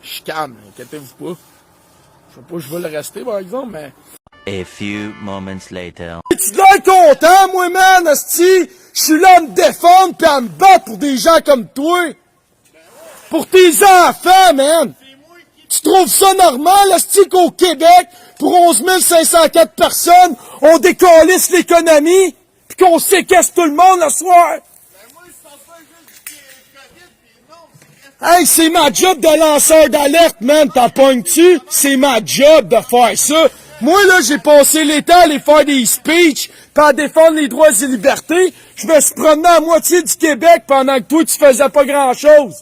Je suis calme, inquiétez-vous pas. Je sais pas, je vais le rester, par exemple, mais... A few moments later. Tu l'air content, moi, man, asti? Je suis là à me défendre pis à me battre pour des gens comme toi. Pour tes enfants, man. Tu trouves ça normal, asti, qu'au Québec, pour 11 504 personnes, on décalisse l'économie pis qu'on séquestre tout le monde le soir? Hey, c'est ma job de lanceur d'alerte, man, t'en pognes-tu? C'est ma job de faire ça. Moi, là, j'ai passé l'été à aller faire des speeches, pis à défendre les droits et libertés. Je me suis promené à moitié du Québec pendant que toi, tu faisais pas grand-chose.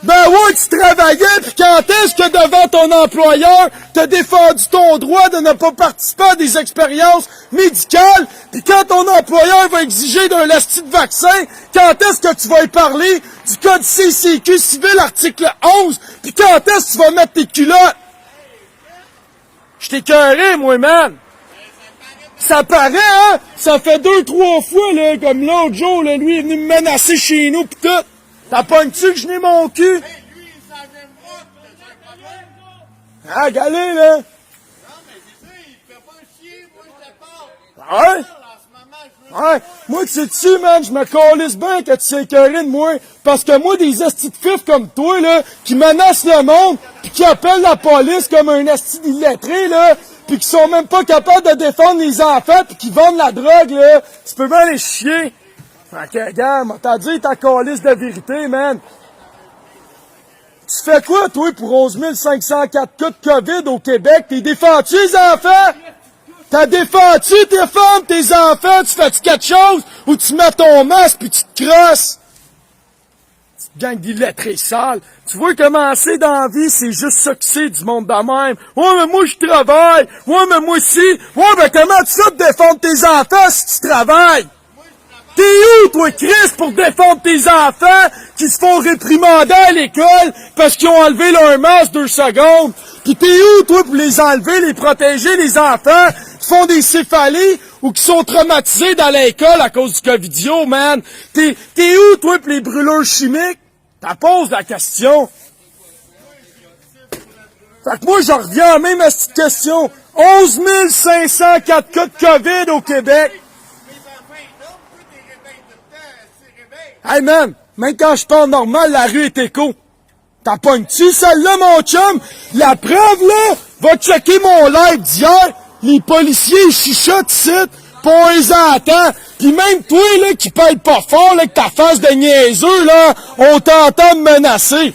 Ben ouais, tu travaillais, pis quand est-ce que devant ton employeur, t'as défendu ton droit de ne pas participer à des expériences médicales, pis quand ton employeur va exiger d'un esti de vaccin, quand est-ce que tu vas y parler du code CCQ civil article 11, pis quand est-ce que tu vas mettre tes culottes? Je t'ai écœuré, moi, man! Ça paraît, hein? Ça fait 2-3 fois, là, comme l'autre jour, là, lui est venu me menacer chez nous pis tout. T'as pognes-tu que je n'ai mon cul? Lui, il savait pas que t'as un problème. Ah, galé, là! Non, mais c'est ça, il te fait pas chier, moi je te parle. Ouais? En ce moment, je veux... Ouais, moi tu sais-tu, man, je me calisse bien que tu sais écœuré de moi. Parce que moi, des estis de fifs comme toi, là, qui menacent le monde, pis qui appellent la police comme un esti d'illettré, là, pis qui sont même pas capables de défendre les enfants, pis qui vendent la drogue, là, tu peux bien les chier. Fait que, regarde, t'as dit ta calisse de vérité, man. Tu fais quoi, toi, pour 11 504 cas de COVID au Québec? T'es défendu, les enfants? T'as défendu tes femmes, tes enfants? Tu fais-tu quelque chose? Ou tu mets ton masque pis tu te crosses? Petite gang d'illettrés sales. Tu vois comment c'est dans la vie, c'est juste ça que c'est du monde de même. Ouais, mais moi, je travaille. Ouais, mais moi aussi. Ouais, mais comment tu fais pour défendre tes enfants si tu travailles? T'es où, toi, Chris, pour défendre tes enfants qui se font réprimander à l'école parce qu'ils ont enlevé leur masque 2 secondes? Pis t'es où, toi, pour les enlever, les protéger, les enfants qui font des céphalies ou qui sont traumatisés dans l'école à cause du Covidio, man? T'es où, toi, pour les brûleurs chimiques? T'as pose la question. Fait que moi, je reviens à même à cette question. 11 504 cas de COVID au Québec. Hey man, même quand je parle normal, la rue est écho. T'en pognes-tu celle-là, mon chum? La preuve, là, va checker mon live d'hier. Les policiers ils chuchotent ici, pis on les entend. Pis même toi, là, qui pète pas fort, là, que ta face de niaiseux, là, on t'entend me menacer.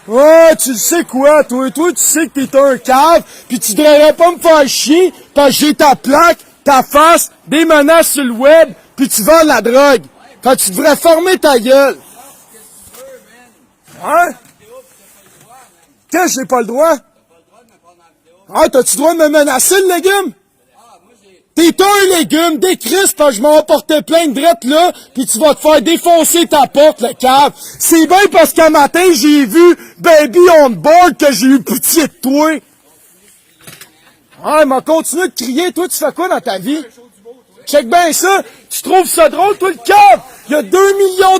Ouais, tu le sais quoi, toi? Toi, tu sais que t'es un cave, pis tu devrais pas me faire chier, parce que j'ai ta plaque, ta face, des menaces sur le web, pis tu vends de la drogue. Fait que tu devrais fermer ta gueule. Hein? Qu'est-ce que j'ai pas le droit? Ah, t'as-tu le droit de me menacer, le légume? T'es un légume, des crisps, parce que je m'en portais plein de drettes là, pis tu vas te faire défoncer ta porte, le cave. C'est bien parce qu'un matin, j'ai vu Baby on board que j'ai eu pitié de toi. Ah, il m'a continué de crier. Toi, tu fais quoi dans ta vie? Check bien ça. Tu trouves ça drôle, toi, le cave? Il y a 2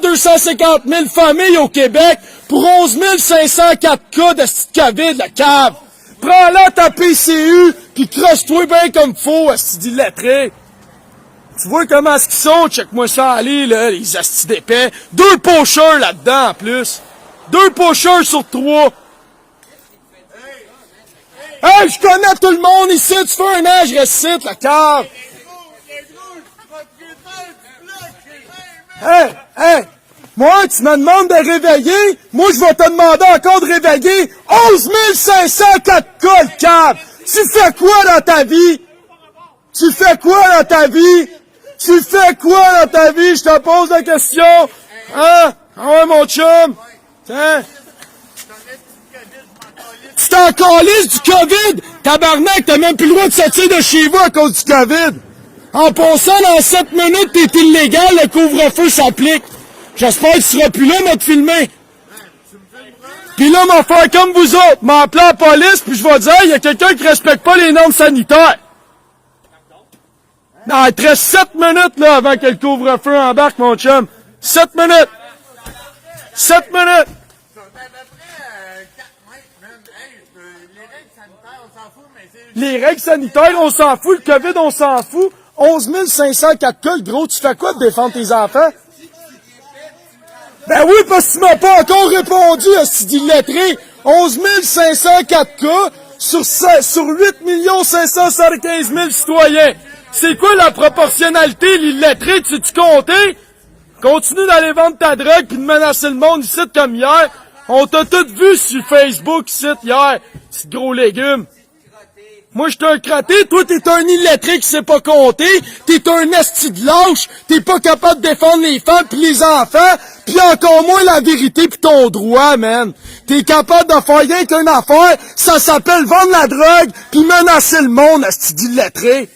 250 000 familles au Québec pour 11 504 cas de COVID, le cave. Prends-la ta PCU, pis crosse-toi bien comme faut, asti d'illettré. Tu vois comment est-ce qu'ils sont? Check-moi ça aller, là, les astis d'épais. 2 pocheurs là-dedans, en plus. 2 pocheurs sur 3. Hey, je connais tout le monde ici. Tu fais un an, je récite, la cave. Hey! Moi, tu me demandes de réveiller, moi, je vais te demander encore de réveiller 11 504 cas, le cave! Tu fais quoi dans ta vie? Tu fais quoi dans ta vie? Tu fais quoi dans ta vie? Je te pose la question. Hein? Ah ouais, mon chum? Hein? Tu t'en calisses du COVID? Tabarnak, t'as même plus le droit de sortir de chez vous à cause du COVID. En passant, dans 7 minutes, t'es illégal, le couvre-feu s'applique. J'espère que tu seras plus là, mais te filmer. Pis là, m'en faire comme vous autres, m'appeler la police, puis je vais dire, il y a quelqu'un qui respecte pas les normes sanitaires. Non, il te reste 7 minutes, là, avant que le couvre-feu embarque, mon chum. 7 minutes. 7 minutes. fout, mais c'est... Les règles sanitaires, on s'en fout. Le COVID, on s'en fout. 11 504 cas, gros, tu fais quoi de défendre tes enfants? Ben oui, parce que tu m'as pas encore répondu, hostie illettré. 11 504 cas sur 8 575 000 citoyens. C'est quoi la proportionnalité, l'illettré? Tu compté? Continue d'aller vendre ta drogue pis de menacer le monde ici comme hier. On t'a tout vu sur Facebook ici hier. Petit gros légume. Moi, j'étais un crotté, toi, t'es un illettré qui sait pas compter, t'es un esti de lâche, t'es pas capable de défendre les femmes pis les enfants, pis encore moins la vérité pis ton droit, man. T'es capable de faire rien qu'une affaire, ça s'appelle vendre la drogue pis menacer le monde, esti d'illettré.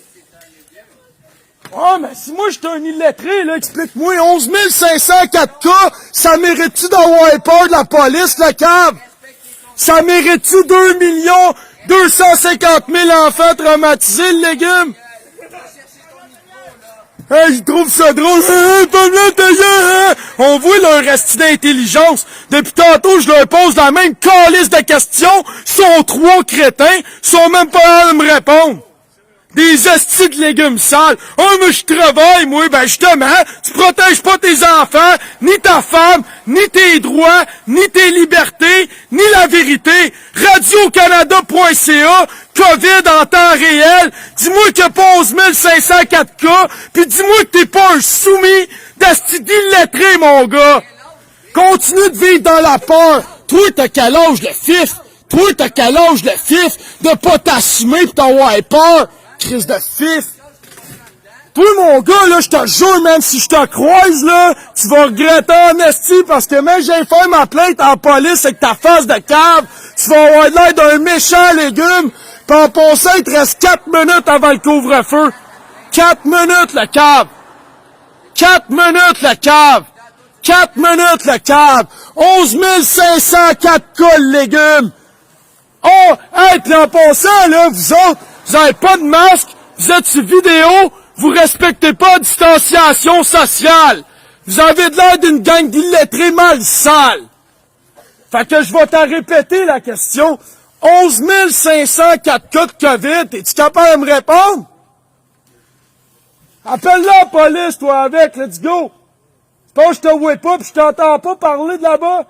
Oh, mais si moi j'étais un illettré, là, explique-moi, 11 504 cas, ça mérite-tu d'avoir peur de la police, le cave? Ça mérite-tu 2 250 000 enfants traumatisés, le légume? Hey, je trouve ça drôle. On voit leur resti d'intelligence. Depuis tantôt, je leur pose la même calice de questions. Ils sont trois crétins. Ils sont même pas à me répondre. Des hosties de légumes sales. Oh, mais je travaille, moi. Ben, justement, tu protèges pas tes enfants, ni ta femme, ni tes droits, ni tes libertés, ni la vérité. Radio-Canada.ca, COVID en temps réel. Dis-moi qu'il y a pas 11 504 cas, puis dis-moi que t'es pas un soumis d'hostie d'illettré, mon gars. Continue de vivre dans la peur. Toi, t'as quel âge, le fif? Toi, t'as quel âge, le fif? De pas t'assumer pis t'avoir peur. Crise de fif. Toi, mon gars, là, je te jure, même si je te croise, là, tu vas regretter en esti, parce que même j'ai fait ma plainte en police avec ta face de cave, tu vas avoir l'air d'un méchant légume, pis en passant, il te reste 4 minutes avant le couvre-feu. 4 minutes, le cave. 4 minutes, le cave. 4 minutes, le cave. 11 504 cas, le légume. Oh, hey, pis en passant, là, vous autres, vous avez pas de masque, vous êtes sur vidéo, vous respectez pas la distanciation sociale. Vous avez de l'air d'une gang d'illettrés mal sales. Fait que je vais t'en répéter la question. 11 504 cas de COVID, es-tu capable de me répondre? Appelle-la police, toi, avec, let's go. C'est pas que je te vois pas pis je t'entends pas parler de là-bas.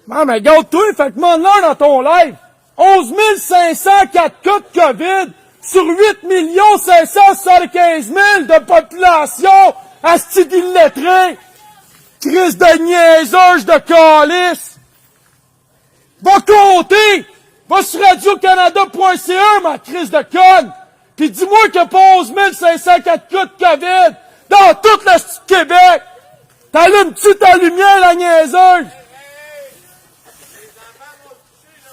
Non, mais garde-toi, fait que demande-leur dans ton live. 11 504 cas de COVID sur 8 575 000 de population, asti d'illettrés. Crise de niaisage de calice. Va compter! Va sur Radio-Canada.ca, ma crise de conne! Pis dis-moi qu'il y a pas 11 504 cas de COVID dans tout l'Est du Québec! T'allumes-tu ta lumière, la niaiseuse?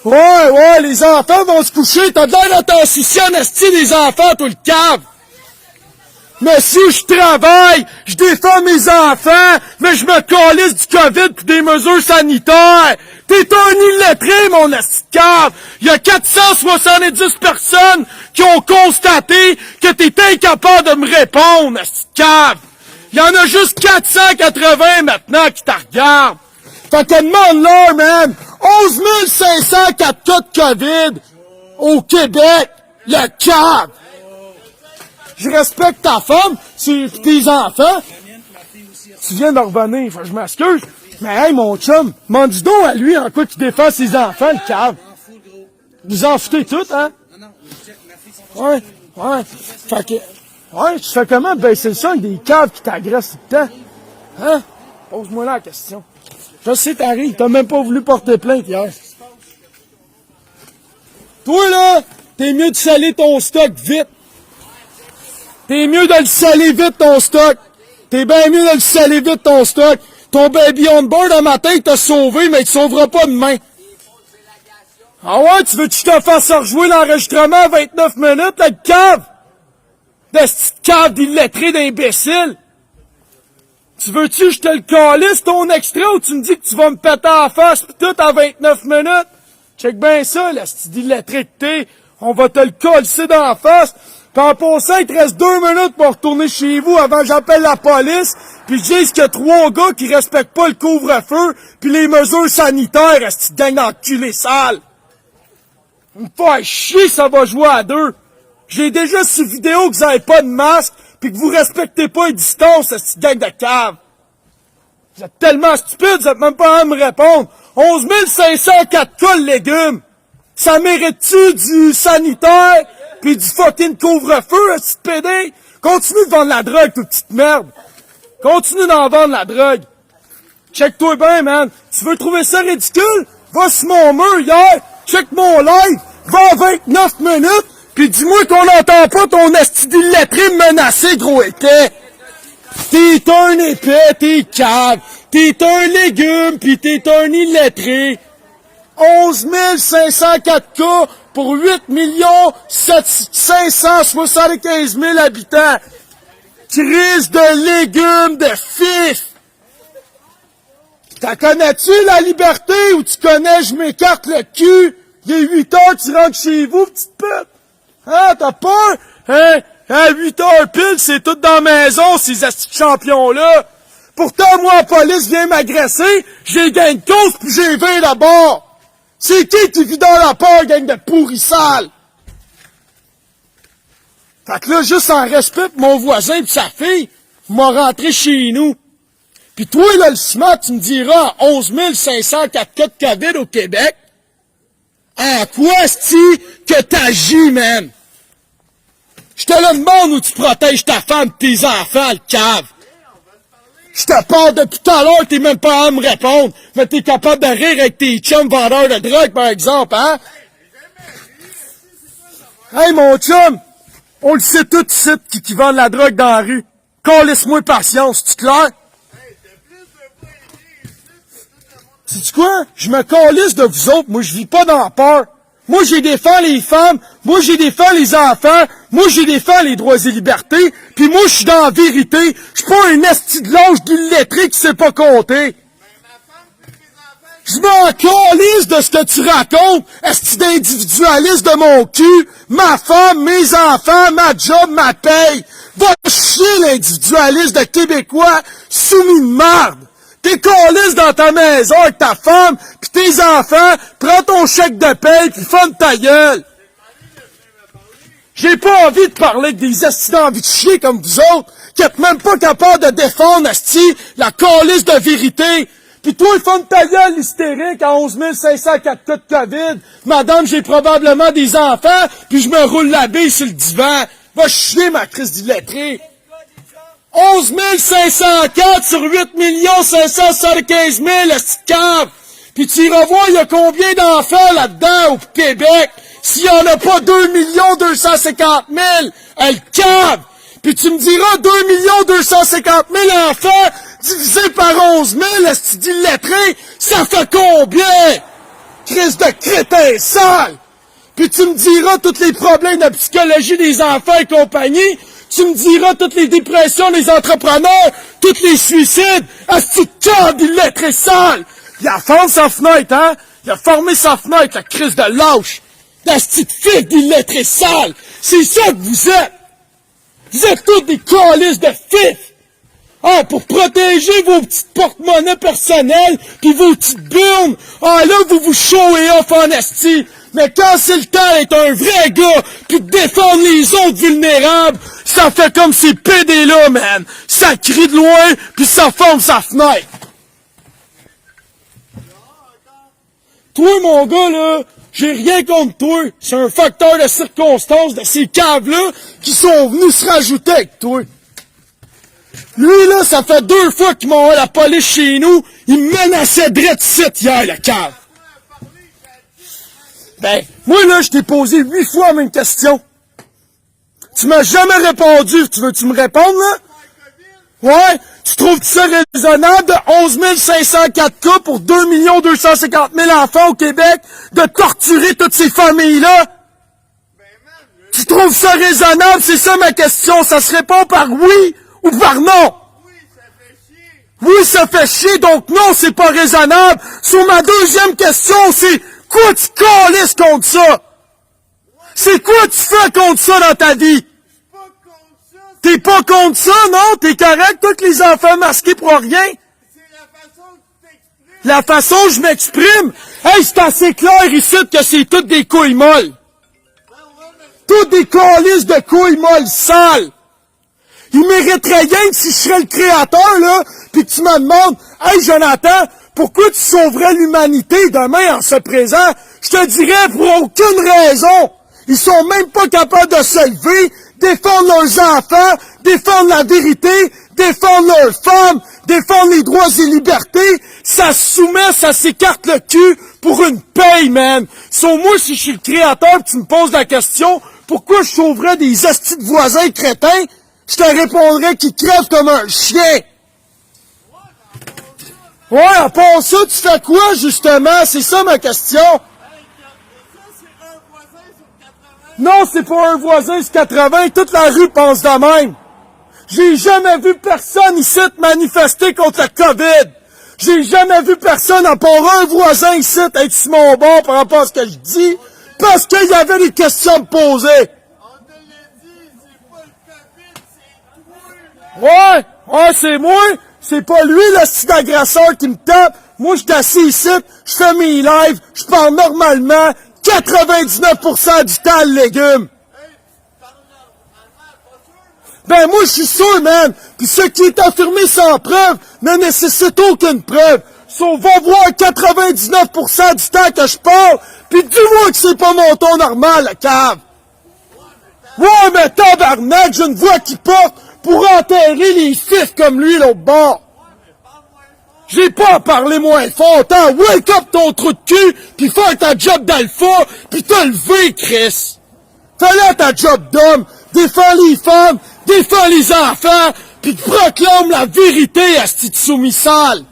Ouais, les enfants vont se coucher. T'as de l'air de t'en soucier en esti des enfants, toi, le cave. Monsieur, je travaille, je défends mes enfants, mais je me calisse du COVID pis des mesures sanitaires. T'es un illettré, mon esti de cave. Il y a 470 personnes qui ont constaté que t'es incapable de me répondre, esti de cave. Il y en a juste 480 maintenant qui te regardent. Fait que demande-leur, man. 11 504 cas de COVID au Québec, le cave. Je respecte ta femme, tes enfants. Tu viens de revenir, je m'excuse. Mais hey, mon chum, demande donc à lui en quoi qu'il défend ses enfants, le cave. Vous en foutez tout, hein? Ouais. Fait que, ouais, tu fais comment baisser le son avec des caves qui t'agressent tout le temps? Hein? Pose-moi la question. Je sais, t'arrives, t'as même pas voulu porter plainte hier. Toi, là, t'es mieux de saler ton stock vite. T'es mieux de le saler vite, ton stock. T'es bien mieux de le saler vite, ton stock. Ton baby on board un matin, il t'a sauvé, mais il te sauvera pas demain. Ah ouais, tu veux que je te fasse rejouer l'enregistrement à 29 minutes, là, le cave? De cette cave d'illettré d'imbécile? Tu veux-tu que je te le calisse, ton extrait, ou tu me dis que tu vas me péter en face pis tout à 29 minutes? Check bien ça, la style d'illettré que t'es. On va te le calisser dans la face. Puis en passant, il te reste 2 minutes pour retourner chez vous avant que j'appelle la police, puis je dise qu'il y a 3 gars qui respectent pas le couvre-feu, puis les mesures sanitaires, est-ce que tu gagnes d'enculé sale? Me faire chier, ça va jouer à 2. J'ai déjà sur vidéo que vous avez pas de masque, puis que vous respectez pas les distances, est-ce que tu gagnes de cave? Vous êtes tellement stupides, vous êtes même pas à me répondre. 11 504 cas de légumes. Ça mérite-tu du sanitaire pis du fucking couvre-feu, petit pédé? Continue de vendre la drogue, toute petite merde. Continue d'en vendre la drogue. Check-toi bien, man. Tu veux trouver ça ridicule? Va sur mon mur hier, check mon live, va à 29 minutes, pis dis-moi qu'on n'entend pas ton esti d'illettré menacé, gros épais. T'es un épais, t'es cave, t'es un légume, pis t'es un illettré. 11 504 cas pour 8 575 000 habitants. Crise de légumes, de fif. T'en connais-tu la liberté ou tu connais je m'écarte le cul? Il est 8 heures, tu rentres chez vous, petite pute. Hein, t'as peur? Hein? À 8 heures pile, c'est tout dans la maison, ces astis de champions-là. Pourtant, moi, la police vient m'agresser, j'ai gain de cause pis j'ai 20 là-bas. C'est qui vit dans la peur, gang de pourrissales? Fait que là, juste en respect pour mon voisin pis sa fille, m'a rentré chez nous. Pis toi, là, le smart, tu me diras 11 504 cas de COVID au Québec. En quoi, est-ce que t'agis, man? Je te le demande où tu protèges ta femme et tes enfants, le cave. Je te parle depuis tout à l'heure, t'es même pas à me répondre. Mais t'es capable de rire avec tes chums vendeurs de drogue, par exemple, hein? Hey, mon chum! On le sait tout ici qui vend de la drogue dans la rue. Calisse-moi patience, c'est clair? Sais-tu quoi? Je me calisse de vous autres. Moi, je vis pas dans la peur. Moi, j'ai défend les femmes. Moi, j'ai défend les enfants. Moi, j'ai défend les droits et libertés. Puis moi, je suis dans la vérité. Je suis pas un esti de lâche d'illettré qui sait pas compter. Je m'en calisse de ce que tu racontes, esti d'individualiste de mon cul. Ma femme, mes enfants, ma job, ma paye. Va chier l'individualiste de Québécois soumis de marde. T'es calisse dans ta maison avec ta femme pis tes enfants, prends ton chèque de paye pis ferme ta gueule. J'ai pas envie de parler avec des estis d'envie de chier comme vous autres, qui êtes même pas capables de défendre, esti, la calisse de vérité. Pis toi, ferme ta gueule, hystérique, à 11 504 cas de COVID. Madame, j'ai probablement des enfants, puis je me roule la bille sur le divan. Va chier, ma crise d'illettré. 11 504 sur 8 575 000, esti de cave. Puis tu iras voir, il y a combien d'enfants là-dedans au Québec? S'il y en a pas 2 250 000, elle cave. Puis tu me diras 2 250 000 enfants divisé par 11 000, esti d'illettré, ça fait combien? Crise de crétin sale! Puis tu me diras tous les problèmes de psychologie des enfants et compagnie, tu me diras toutes les dépressions des entrepreneurs, tous les suicides, esti de cave d'illettré sale! Il a fermé sa fenêtre, hein? Il a fermé sa fenêtre, la crise de lâche! Esti de fille d'illettré sale! C'est ça que vous êtes! Vous êtes tous des calices de fifs! Ah, pour protéger vos petites porte-monnaies personnelles pis vos petites burnes, ah là, vous vous showez off en esti. Mais quand c'est le temps d'être un vrai gars pis de défendre les autres vulnérables, ça fait comme ces PD-là, man. Ça crie de loin pis ça ferme sa fenêtre. Toi, mon gars, là, j'ai rien contre toi. C'est un facteur de circonstance de ces caves-là qui sont venus se rajouter avec toi. Lui, là, ça fait 2 fois qu'il m'a envoyé la police chez nous. Il me menaçait drette site hier, le cave. Ben, moi, là, je t'ai posé 8 fois la même question. Tu m'as jamais répondu. Tu veux-tu me répondre, là? Ouais? Tu trouves ça raisonnable de 11 504 cas pour 2 250 000 enfants au Québec de torturer toutes ces familles-là? Tu trouves ça raisonnable? C'est ça ma question. Ça se répond par oui ou par non? Oui, ça fait chier, donc non, c'est pas raisonnable. Sur ma deuxième question, c'est quoi tu calisses contre ça? C'est quoi tu fais contre ça dans ta vie? T'es pas contre ça, non? T'es correct, tous les enfants masqués pour rien? C'est la façon que tu t'exprimes. La façon dont je m'exprime? Hey, c'est assez clair ici que c'est toutes des couilles molles. Toutes des calices de couilles molles sales. Il mériterait rien que si je serais le créateur, là, pis que tu me demandes, hey, Jonathan, pourquoi tu sauverais l'humanité demain en se présent? Je te dirais pour aucune raison. Ils sont même pas capables de se lever, défendre leurs enfants, défendre la vérité, défendre leurs femmes, défendre les droits et libertés. Ça se soumet, ça s'écarte le cul pour une paye, man. So, moi, si je suis le créateur, tu me poses la question, pourquoi je sauverais des hosties de voisins crétins? Je te répondrais qu'ils crèvent comme un chien. Ouais, à part ça, tu fais quoi, justement? C'est ça ma question. Ça, c'est un voisin sur 80. Non, c'est pas un voisin sur 80, toute la rue pense de même. J'ai jamais vu personne ici manifester contre la COVID. J'ai jamais vu personne à part un voisin ici être sur mon bord par rapport à ce que je dis, parce qu'il y avait des questions à me poser. On te l'a dit, c'est pas le COVID, c'est toi, là. Ouais, c'est moi. C'est pas lui, le style agresseur qui me tape. Moi, je suis assis ici, je fais mes lives, je parle normalement, 99% du temps le légume. Ben moi, je suis sûr, man. Puis ce qui est affirmé sans preuve ne nécessite aucune preuve. So, va voir 99% du temps que je parle, puis dis-moi que c'est pas mon ton normal, le cave. Ouais, mais tabarnak, j'ai une voix qui porte pour enterrer les fifs comme lui, l'autre bord. J'ai pas à parler moins fort, t'as wake up ton trou de cul, pis faire ta job d'alpha, pis te lever, Chris. Fais-le ta job d'homme, défends les femmes, défends les enfants, pis proclame la vérité à ce petit soumis-sale.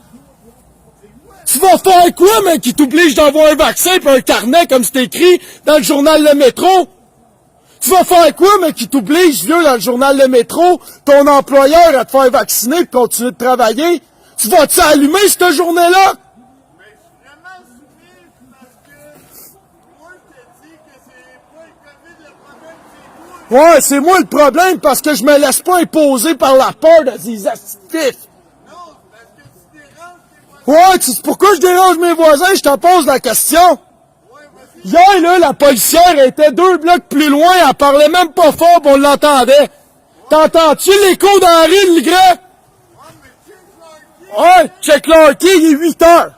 Tu vas faire quoi, mec, qui t'oblige d'avoir un vaccin pis un carnet comme c'est écrit dans le journal Le Métro? Tu vas faire quoi, mec, qui t'oblige, vieux, dans le journal Le Métro, ton employeur à te faire vacciner pis continuer de travailler? Tu vas-tu allumer cette journée-là? Mais je suis vraiment sourire parce que moi, je te dis que c'est pas le COVID le problème, c'est toi. Ouais, c'est moi le problème parce que je me laisse pas imposer par la peur de ces astitifs. Non, parce que tu déranges tes voisins. Ouais, tu sais pourquoi je dérange mes voisins? Je te pose la question. Ouais, vas-y. Hier, là, la policière était 2 blocs plus loin, elle parlait même pas fort pis on l'entendait. T'entends-tu l'écho d'Henri le Legras? Ouais, mais check Clarky. Ouais, check l'heure, il est 8 heures.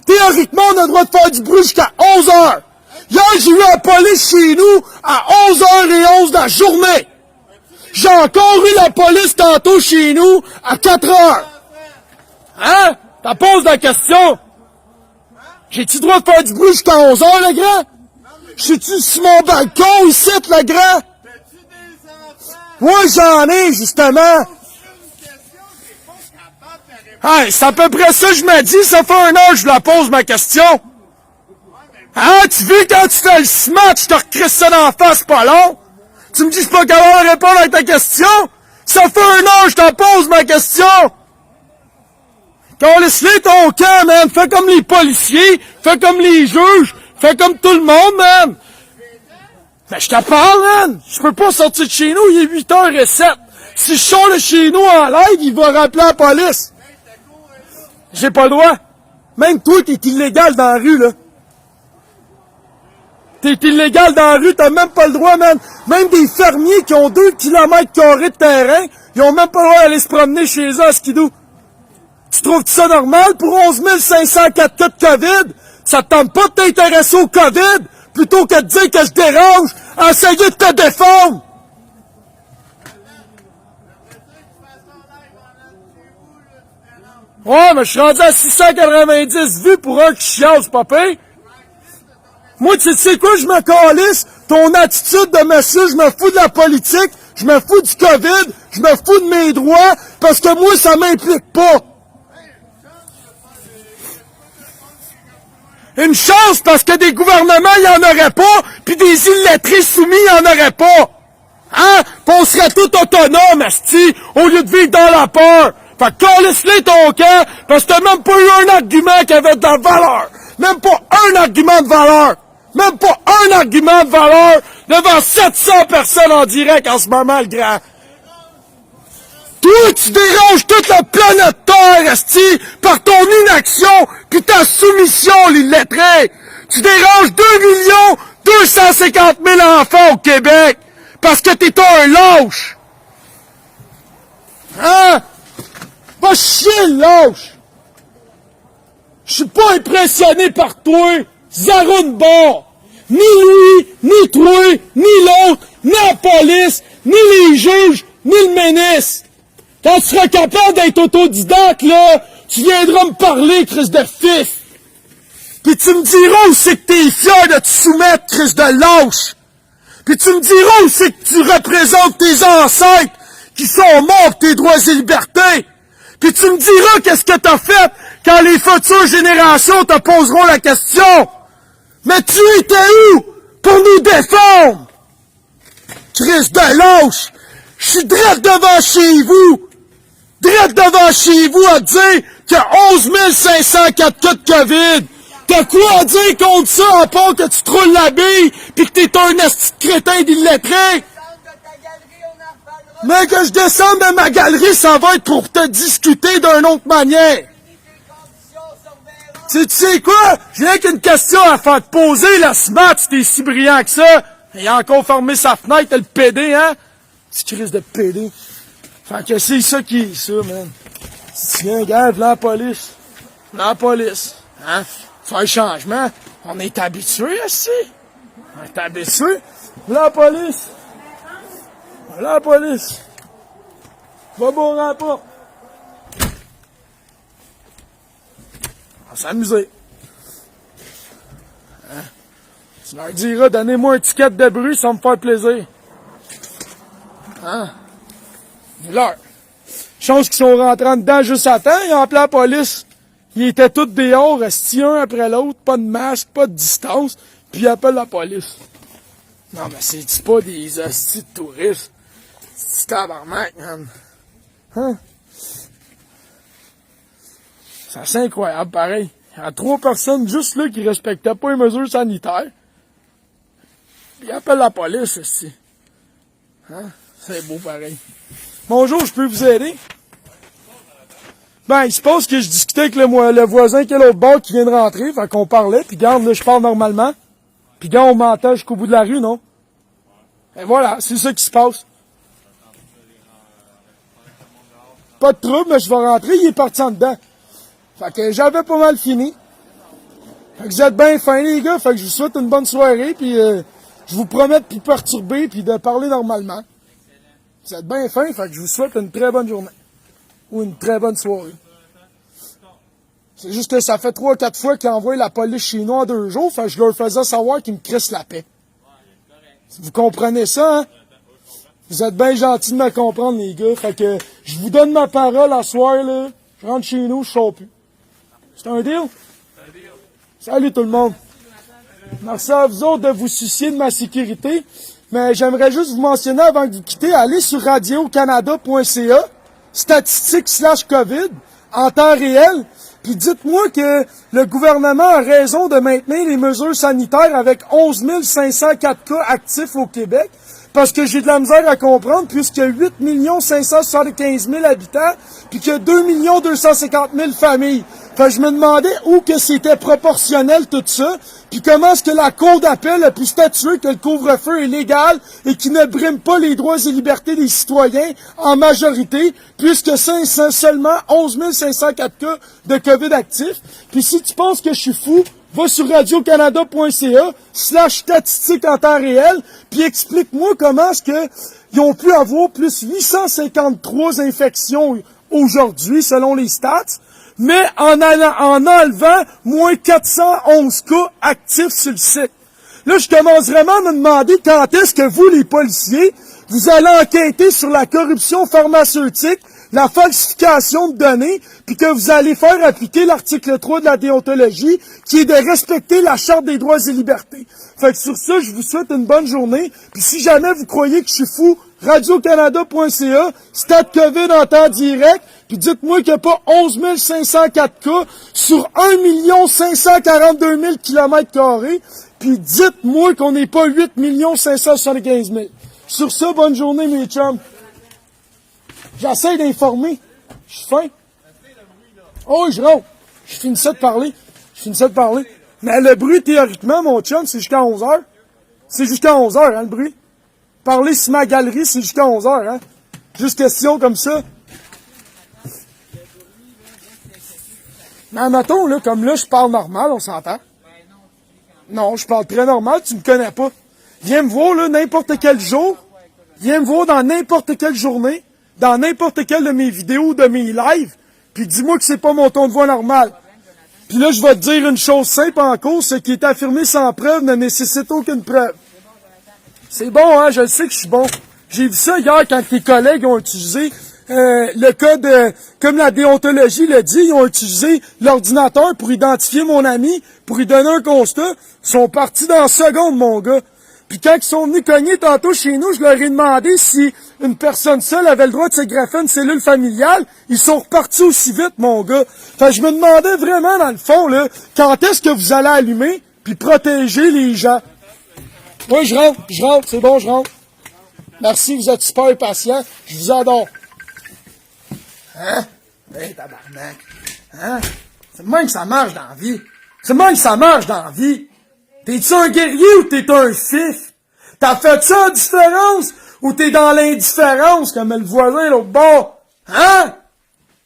Théoriquement, on a le droit de faire du bruit jusqu'à 11 heures. Hier, j'ai eu la police chez nous à 11h11 de la journée. J'ai encore eu la police tantôt chez nous à 4 heures. Hein? T'as pose la question. J'ai-tu le droit de faire du bruit jusqu'à 11 heures, le grand? Suis-tu sur mon balcon ici, le grand? T'as-tu des enfants? Ouais, j'en ai, justement. Une question, t'es pas capable de répondre. Hey, c'est à peu près ça que je me dis, ça fait 1 heure que je la pose ma question. Hein, tu veux quand tu fais le smash, je te recrisse ça dans la face pas long? Tu me dis que je suis pas capable de répondre à ta question? Ça fait 1 heure que je te pose ma question! Calisse-les ton camp, man! Fais comme les policiers, fais comme les juges, fais comme tout le monde, man! Ben, je te parle, man! Je peux pas sortir de chez nous, il est 8h07. Si je sors de chez nous en live, il va rappeler la police. J'ai pas le droit. Même toi, t'es illégal dans la rue, là. T'es illégal dans la rue, t'as même pas le droit, man. Même des fermiers qui ont 2 km² de terrain, ils ont même pas le droit d'aller se promener chez eux à skidoo. Tu trouves ça normal pour 11 504 cas de COVID? Ça te tente pas de t'intéresser au COVID? Plutôt que de dire que je dérange, essayer de te défendre! Ouais, mais je suis rendu à 690 vues pour un qui chiale, c'est pas pire. Moi, tu sais quoi, je me calisse? Ton attitude de monsieur, je me fous de la politique, je me fous du COVID, je me fous de mes droits, parce que moi, ça m'implique pas. Une chance, parce que des gouvernements, il n'y en aurait pas, puis des illettrés soumis, il n'y en aurait pas. Hein? Pis on serait tout autonome, asti, au lieu de vivre dans la peur. Fait que calisse-les ton camp, parce que t'as même pas eu un argument qui avait de la valeur. Même pas un argument de valeur. Même pas un argument de valeur devant 700 personnes en direct en ce moment, le grand. Toi, tu déranges toute la planète Terre, esti, par ton inaction pis ta soumission, l'illettré. Tu déranges 2 250 000 enfants au Québec parce que t'es un lâche. Hein? Va chier, le lâche. Je suis pas impressionné par toi, zéro de bord. Ni lui, ni toi, ni l'autre, ni la police, ni les juges, ni le ministre. Quand tu seras capable d'être autodidacte, là, tu viendras me parler, Chris de fif. Puis tu me diras aussi que t'es fier de te soumettre, Chris de lâche. Puis tu me diras aussi que tu représentes tes ancêtres qui sont morts pour tes droits et libertés. Puis tu me diras qu'est-ce que t'as fait quand les futures générations te poseront la question. Mais tu étais où pour nous défendre? Chris de lâche, je suis direct devant chez vous. Direct devant chez vous à dire qu'il y a 11 504 cas de COVID. T'as quoi à dire contre ça, à part que tu te roules la bille pis que t'es un esti de crétin d'illettré? Mais que je descende de ma galerie, ça va être pour te discuter d'une autre manière. Tu sais quoi? J'ai rien qu'une question à faire te poser, la smart, si t'es si brillant que ça. Il a encore fermé sa fenêtre, le PD, hein? Petit crise de PD. Fait que c'est ça qui est ça, man. Tiens, gars, la police. La police. Hein? Faire changement. On est habitués, ici. On est habitués. La police. La police. Va bon rapport. On va s'amuser. Hein? Tu leur diras, donnez-moi un ticket de bruit, ça me fait plaisir. Hein? Dis-leur. Chose qu'ils sont rentrés en dedans juste à temps, ils ont appelé la police. Ils étaient tous dehors, restés un après l'autre, pas de masque, pas de distance, puis ils appellent la police. Non, mais c'est pas des hosties de touristes. C'est tabarnak, man. Hein? C'est assez incroyable, pareil. Il y a 3 personnes juste là qui respectaient pas les mesures sanitaires. Puis ils appellent la police, aussi. Hein? C'est beau, pareil. Bonjour, je peux vous aider? Ben, il se passe que je discutais avec le voisin qui est l'autre bord qui vient de rentrer, fait qu'on parlait, puis garde, là, je parle normalement. Puis gars, on m'entend jusqu'au bout de la rue, non? Et voilà, c'est ça qui se passe. Pas de trouble, mais je vais rentrer, il est parti en dedans. Fait que j'avais pas mal fini. Fait que vous êtes bien fins, les gars, fait que je vous souhaite une bonne soirée, puis je vous promets de plus perturber, puis de parler normalement. Vous êtes bien fins, fait que je vous souhaite une très bonne journée. Ou une très bonne soirée. C'est juste que ça fait 3 ou 4 fois qu'ils envoient la police chez nous en 2 jours, fait que je leur faisais savoir qu'ils me crissent la paix. Vous comprenez ça, hein? Vous êtes bien gentils de me comprendre, les gars. Fait que je vous donne ma parole à soir, là. Je rentre chez nous, je sors plus. C'est un deal? Salut tout le monde. Merci à vous autres de vous soucier de ma sécurité. Mais j'aimerais juste vous mentionner avant que vous quittez, allez sur radiocanada.ca, statistiques/COVID, en temps réel. Puis dites-moi que le gouvernement a raison de maintenir les mesures sanitaires avec 11 504 cas actifs au Québec, parce que j'ai de la misère à comprendre, puisqu'il y a 8 575 000 habitants, puis qu'il y a 2 250 000 familles. Fait que je me demandais où que c'était proportionnel tout ça, puis comment est-ce que la Cour d'appel a pu statuer que le couvre-feu est légal et qu'il ne brime pas les droits et libertés des citoyens en majorité, puisque c'est seulement 11 504 cas de COVID actifs. Puis si tu penses que je suis fou, va sur radiocanada.ca/statistiques en temps réel, puis explique-moi comment est-ce que ils ont pu avoir plus 853 infections aujourd'hui, selon les stats, mais en enlevant moins 411 cas actifs sur le site. Là, je commence vraiment à me demander quand est-ce que vous, les policiers, vous allez enquêter sur la corruption pharmaceutique, la falsification de données, puis que vous allez faire appliquer l'article 3 de la déontologie, qui est de respecter la Charte des droits et libertés. Fait que sur ça, je vous souhaite une bonne journée. Puis si jamais vous croyez que je suis fou, radiocanada.ca, Stade COVID en temps direct, puis dites-moi qu'il n'y a pas 11 504 cas sur 1 542 000 km², puis dites-moi qu'on n'est pas 8 575 000. Sur ça, bonne journée, mes chums. J'essaie d'informer. Je suis fin. Oh, je rentre. Je finissais de parler. Mais le bruit, théoriquement, mon chum, c'est jusqu'à 11h. C'est jusqu'à 11h, hein, le bruit. Parler sur ma galerie, c'est jusqu'à 11h, hein. Juste question comme ça. Mais mettons, là, comme là, je parle normal, on s'entend. Non, je parle très normal, tu me connais pas. Viens me voir, là, n'importe quel jour. Viens me voir dans n'importe quelle journée, dans n'importe quelle de mes vidéos, de mes lives, puis dis-moi que c'est pas mon ton de voix normal. Puis là, je vais te dire une chose simple en cause, ce qui est affirmé sans preuve ne nécessite aucune preuve. C'est bon, hein, je le sais que je suis bon. J'ai vu ça hier quand tes collègues ont utilisé le code, comme la déontologie le dit, ils ont utilisé l'ordinateur pour identifier mon ami, pour lui donner un constat. Ils sont partis dans la seconde, mon gars. Puis quand ils sont venus cogner tantôt chez nous, je leur ai demandé si une personne seule avait le droit de se greffer une cellule familiale. Ils sont repartis aussi vite, mon gars. Fait que je me demandais vraiment, dans le fond, là, quand est-ce que vous allez allumer puis protéger les gens? Oui, je rentre, c'est bon, je rentre. Merci, vous êtes super patient. Je vous adore. Hein? Hey, tabarnak. Hein? C'est même que ça marche dans la vie. C'est même que ça marche dans la vie. T'es-tu un guerrier ou t'es un fif? T'as fait ça, la différence? Ou t'es dans l'indifférence, comme le voisin l'autre bord? Hein?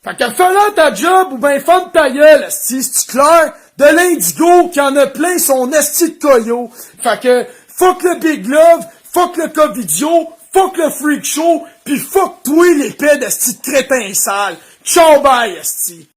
Fait que fais-là ta job, ou ben ferme ta gueule, esti, c'est clair? De l'indigo, qui en a plein son esti de coyo. Fait que, fuck le Big Love, fuck le Covidio, fuck le Freak Show, pis fuck toi l'épée d'esti de crétin sale. Ciao bye, esti.